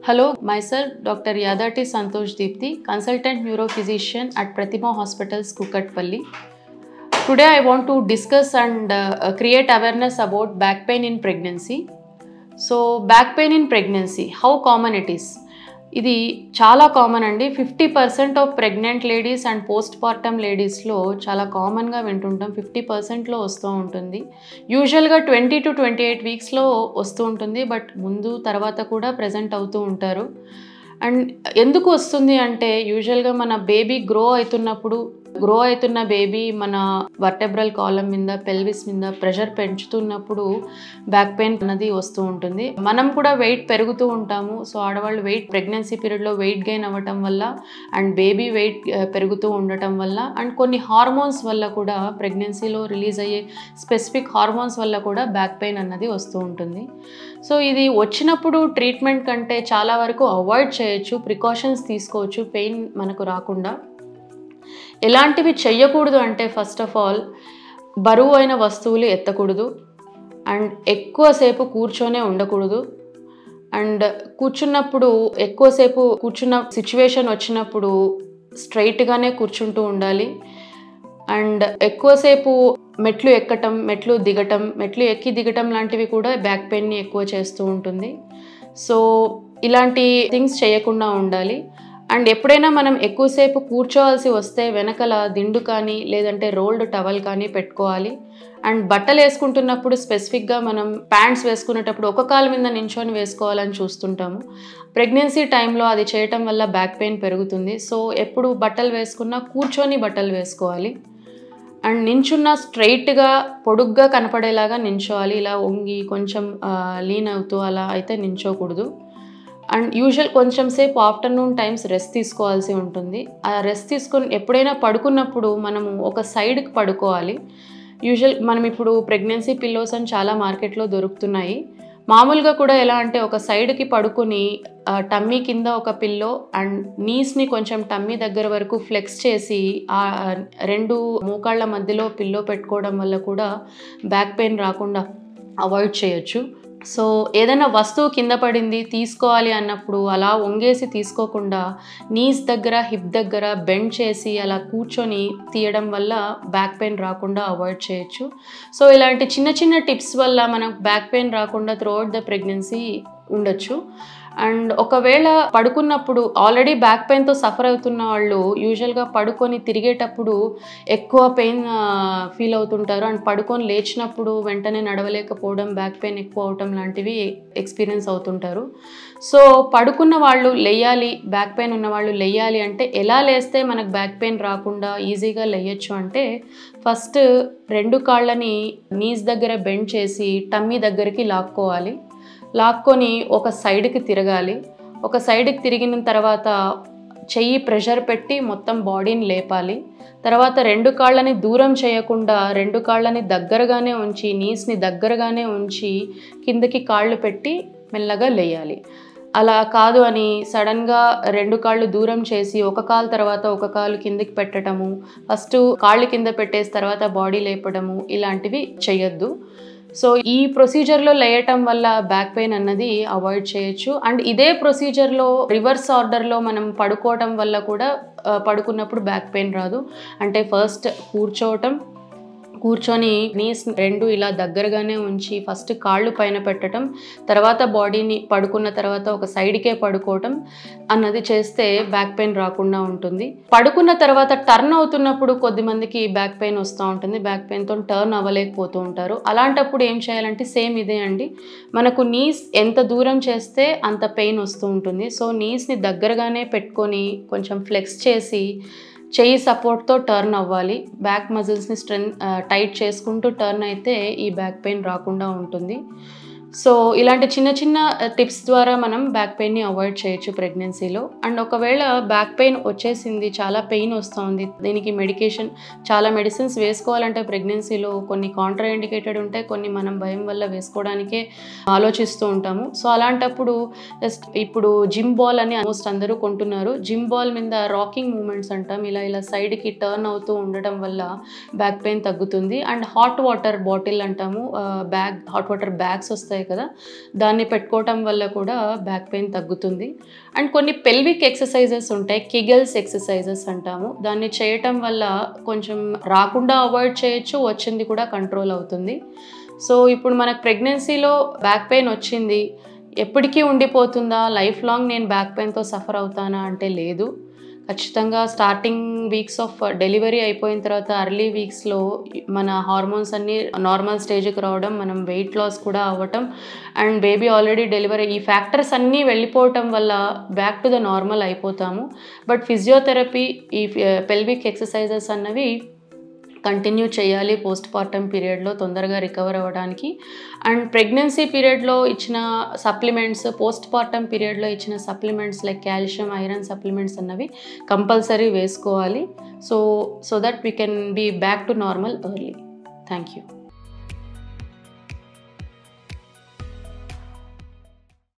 Hello, myself Dr. Yadati Santosh Deepti, consultant neurophysician at Pratima Hospitals, Kukatpalli. Today I want to discuss and create awareness about back pain in pregnancy. So back pain in pregnancy, how common it is? ఇది చాలా common అండి. 50% of pregnant ladies and postpartum లేడీస్లో చాలా కామన్గా వింటుంటాం. 50%లో వస్తూ ఉంటుంది. యూజువల్గా 20 to 28 వీక్స్లో వస్తూ ఉంటుంది. బట్ ముందు తర్వాత కూడా ప్రజెంట్ అవుతూ ఉంటారు. అండ్ ఎందుకు వస్తుంది అంటే యూజువల్గా మన బేబీ గ్రో అవుతున్న బేబీ మన వర్టెబ్రల్ కాలం మీద పెల్విస్ మీద ప్రెషర్ పెంచుతున్నప్పుడు బ్యాక్ పెయిన్ అన్నది వస్తూ ఉంటుంది. మనం కూడా వెయిట్ పెరుగుతూ ఉంటాము. సో ఆడవాళ్ళు ప్రెగ్నెన్సీ పీరియడ్లో వెయిట్ గెయిన్ అవ్వటం వల్ల అండ్ బేబీ వెయిట్ పెరుగుతూ ఉండటం వల్ల అండ్ కొన్ని హార్మోన్స్ వల్ల కూడా ప్రెగ్నెన్సీలో రిలీజ్ అయ్యే స్పెసిఫిక్ హార్మోన్స్ వల్ల కూడా బ్యాక్ పెయిన్ అన్నది వస్తూ ఉంటుంది. సో ఇది వచ్చినప్పుడు ట్రీట్మెంట్ కంటే చాలా వరకు అవాయిడ్ చేయొచ్చు, ప్రికాషన్స్ తీసుకోవచ్చు పెయిన్ మనకు రాకుండా. ఎలాంటివి చెయ్యకూడదు అంటే ఫస్ట్ ఆఫ్ ఆల్ బరువు అయిన వస్తువులు ఎత్తకూడదు అండ్ ఎక్కువసేపు కూర్చొనే ఉండకూడదు. అండ్ ఎక్కువసేపు కూర్చున్న సిచ్యువేషన్ వచ్చినప్పుడు స్ట్రైట్గానే కూర్చుంటూ ఉండాలి. అండ్ ఎక్కువసేపు మెట్లు ఎక్కటం, మెట్లు ఎక్కి దిగటం లాంటివి కూడా బ్యాక్ పెయిన్ని ఎక్కువ చేస్తూ ఉంటుంది. సో ఇలాంటి థింగ్స్ చేయకుండా ఉండాలి. అండ్ ఎప్పుడైనా మనం ఎక్కువసేపు కూర్చోవాల్సి వస్తే వెనకల దిండు కానీ లేదంటే రోల్డ్ టవల్ కానీ పెట్టుకోవాలి. అండ్ బట్టలు వేసుకుంటున్నప్పుడు స్పెసిఫిక్గా మనం ప్యాంట్స్ వేసుకునేటప్పుడు ఒక కాలు మీద నించొని వేసుకోవాలని చూస్తుంటాము. ప్రెగ్నెన్సీ టైంలో అది చేయటం వల్ల బ్యాక్ పెయిన్ పెరుగుతుంది. సో ఎప్పుడు బట్టలు వేసుకున్నా కూర్చొని బట్టలు వేసుకోవాలి. అండ్ నించున్న స్ట్రైట్గా పొడుగ్గా కనపడేలాగా నించోవాలి. ఇలా వంగి కొంచెం లీన్ అవుతూ అలా అయితే నించోకూడదు. అండ్ కొంచెం సేపు ఆఫ్టర్నూన్ టైమ్స్ రెస్ట్ తీసుకోవాల్సి ఉంటుంది. ఆ రెస్ట్ తీసుకొని ఎప్పుడైనా పడుకున్నప్పుడు మనము ఒక సైడ్కి పడుకోవాలి. మనం ఇప్పుడు ప్రెగ్నెన్సీ పిల్లోస్ అని చాలా మార్కెట్లో దొరుకుతున్నాయి. మామూలుగా కూడా ఎలా అంటే ఒక సైడ్కి పడుకొని టమ్మీ కింద ఒక పిల్లో అండ్ నీస్ని కొంచెం టమ్మీ దగ్గర వరకు ఫ్లెక్స్ చేసి ఆ రెండు మోకాళ్ళ మధ్యలో పిల్లో పెట్టుకోవడం వల్ల కూడా బ్యాక్ పెయిన్ రాకుండా అవాయిడ్ చేయొచ్చు. సో ఏదైనా వస్తువు కింద పడింది తీసుకోవాలి అన్నప్పుడు అలా వంగేసి తీసుకోకుండా నీస్ దగ్గర హిప్ దగ్గర బెండ్ చేసి అలా కూర్చొని తీయడం వల్ల బ్యాక్ పెయిన్ రాకుండా అవాయిడ్ చేయొచ్చు. సో ఇలాంటి చిన్న చిన్న టిప్స్ వల్ల మనకు బ్యాక్ పెయిన్ రాకుండా త్రూఅవుట్ ద ప్రెగ్నెన్సీ ఉండొచ్చు. అండ్ ఒకవేళ పడుకున్నప్పుడు ఆల్రెడీ బ్యాక్ పెయిన్తో సఫర్ అవుతున్న వాళ్ళు యూజువల్గా పడుకొని తిరిగేటప్పుడు ఎక్కువ పెయిన్ ఫీల్ అవుతుంటారు. అండ్ పడుకొని లేచినప్పుడు వెంటనే నడవలేకపోవడం, బ్యాక్ పెయిన్ ఎక్కువ అవటం లాంటివి ఎక్స్పీరియన్స్ అవుతుంటారు. సో పడుకున్న వాళ్ళు లేయాలి, బ్యాక్ పెయిన్ ఉన్న వాళ్ళు లేయాలి అంటే ఎలా లేస్తే మనకు బ్యాక్ పెయిన్ రాకుండా ఈజీగా లేయచ్చు అంటే ఫస్ట్ రెండు కాళ్ళని నీస్ దగ్గర బెండ్ చేసి టమ్మీ దగ్గరికి లాక్కొని ఒక సైడ్కి తిరగాలి. ఒక సైడ్కి తిరిగిన తర్వాత చెయ్యి ప్రెషర్ పెట్టి మొత్తం బాడీని లేపాలి. తర్వాత రెండు కాళ్ళని దూరం చేయకుండా రెండు కాళ్ళని దగ్గరగానే ఉంచి నీస్ని దగ్గరగానే ఉంచి కిందకి కాళ్ళు పెట్టి మెల్లగా లేయాలి. అలా కాదు అని సడన్గా రెండు కాళ్ళు దూరం చేసి ఒక కాలు తర్వాత ఒక కాలు కిందకి పెట్టడము, ఫస్ట్ కాళ్ళు కింద పెట్టేసి తర్వాత బాడీ లేపడము ఇలాంటివి చేయొద్దు. సో ఈ ప్రొసీజర్లో లేయటం వల్ల బ్యాక్ పెయిన్ అన్నది అవాయిడ్ చేయొచ్చు. అండ్ ఇదే ప్రొసీజర్లో రివర్స్ ఆర్డర్లో మనం పడుకోవటం వల్ల కూడా పడుకున్నప్పుడు బ్యాక్ పెయిన్ రాదు. అంటే ఫస్ట్ కూర్చొని నీస్ రెండు ఇలా దగ్గరగానే ఉంచి ఫస్ట్ కాళ్ళు పైన పెట్టడం, తర్వాత బాడీని పడుకున్న తర్వాత ఒక సైడ్కే పడుకోవటం అన్నది చేస్తే బ్యాక్ పెయిన్ రాకుండా ఉంటుంది. పడుకున్న తర్వాత టర్న్ అవుతున్నప్పుడు కొద్దిమందికి బ్యాక్ పెయిన్ వస్తూ ఉంటుంది. బ్యాక్ పెయిన్తో టర్న్ అవ్వలేకపోతూ ఉంటారు. అలాంటప్పుడు ఏం చేయాలంటే సేమ్ ఇదే అండి, మనకు నీస్ ఎంత దూరం చేస్తే అంత పెయిన్ వస్తూ ఉంటుంది. సో నీస్ని దగ్గరగానే పెట్టుకొని కొంచెం ఫ్లెక్స్ చేసి చెయ్యి సపోర్ట్తో టర్న్ అవ్వాలి. బ్యాక్ మజిల్స్ని టైట్ చేసుకుంటూ టర్న్ అయితే ఈ బ్యాక్ పెయిన్ రాకుండా ఉంటుంది. సో ఇలాంటి చిన్న చిన్న టిప్స్ ద్వారా మనం బ్యాక్ పెయిన్ని అవాయిడ్ చేయొచ్చు ప్రెగ్నెన్సీలో. అండ్ ఒకవేళ బ్యాక్ పెయిన్ వచ్చేసింది, చాలా పెయిన్ వస్తుంది, దీనికి చాలా మెడిసిన్స్ వేసుకోవాలంటే ప్రెగ్నెన్సీలో కొన్ని కాంట్రా ఇండికేటెడ్ ఉంటాయి, కొన్ని మనం భయం వల్ల వేసుకోవడానికే ఆలోచిస్తూ ఉంటాము. సో అలాంటప్పుడు జస్ట్ ఇప్పుడు జిమ్ బాల్ అని ఆల్మోస్ట్ అందరూ కొంటున్నారు. జిమ్ బాల్ మీద రాకింగ్ మూమెంట్స్ అంటాం, ఇలా సైడ్కి టర్న్ అవుతూ ఉండడం వల్ల బ్యాక్ పెయిన్ తగ్గుతుంది. అండ్ హాట్ వాటర్ బాటిల్ అంటాము, హాట్ వాటర్ బ్యాగ్స్ వస్తాయి వస్తాయి కదా, దాన్ని పెట్టుకోవటం వల్ల కూడా బ్యాక్ పెయిన్ తగ్గుతుంది. అండ్ కొన్ని పెల్విక్ ఎక్సర్సైజెస్ ఉంటాయి, కిగెల్స్ ఎక్సర్సైజెస్ అంటాము. దాన్ని చేయటం వల్ల కొంచెం రాకుండా అవాయిడ్ చేయొచ్చు, వచ్చింది కూడా కంట్రోల్ అవుతుంది. సో ఇప్పుడు మనకు ప్రెగ్నెన్సీలో బ్యాక్ పెయిన్ వచ్చింది, ఎప్పటికీ ఉండిపోతుందా, లైఫ్ లాంగ్ నేను బ్యాక్ పెయిన్తో సఫర్ అవుతానా అంటే లేదు. ఖచ్చితంగా స్టార్టింగ్ వీక్స్ ఆఫ్ డెలివరీ అయిపోయిన తర్వాత అర్లీ వీక్స్లో మన హార్మోన్స్ అన్నీ నార్మల్ స్టేజ్కి రావడం, మనం వెయిట్ లాస్ కూడా అవ్వటం, అండ్ బేబీ ఆల్రెడీ డెలివరీ, ఈ ఫ్యాక్టర్స్ అన్నీ వెళ్ళిపోవటం వల్ల బ్యాక్ టు ద నార్మల్ అయిపోతాము. బట్ ఫిజియోథెరపీ, ఈ పెల్విక్ ఎక్సర్సైజెస్ అన్నవి కంటిన్యూ చేయాలి పోస్ట్ పార్టమ్ పీరియడ్లో తొందరగా రికవర్ అవ్వడానికి. అండ్ ప్రెగ్నెన్సీ పీరియడ్లో ఇచ్చిన సప్లిమెంట్స్, పోస్ట్ పార్టమ్ పీరియడ్లో ఇచ్చిన supplements like calcium, iron supplements అన్నవి కంపల్సరీ వేసుకోవాలి. So that we can be back to normal early. Thank you.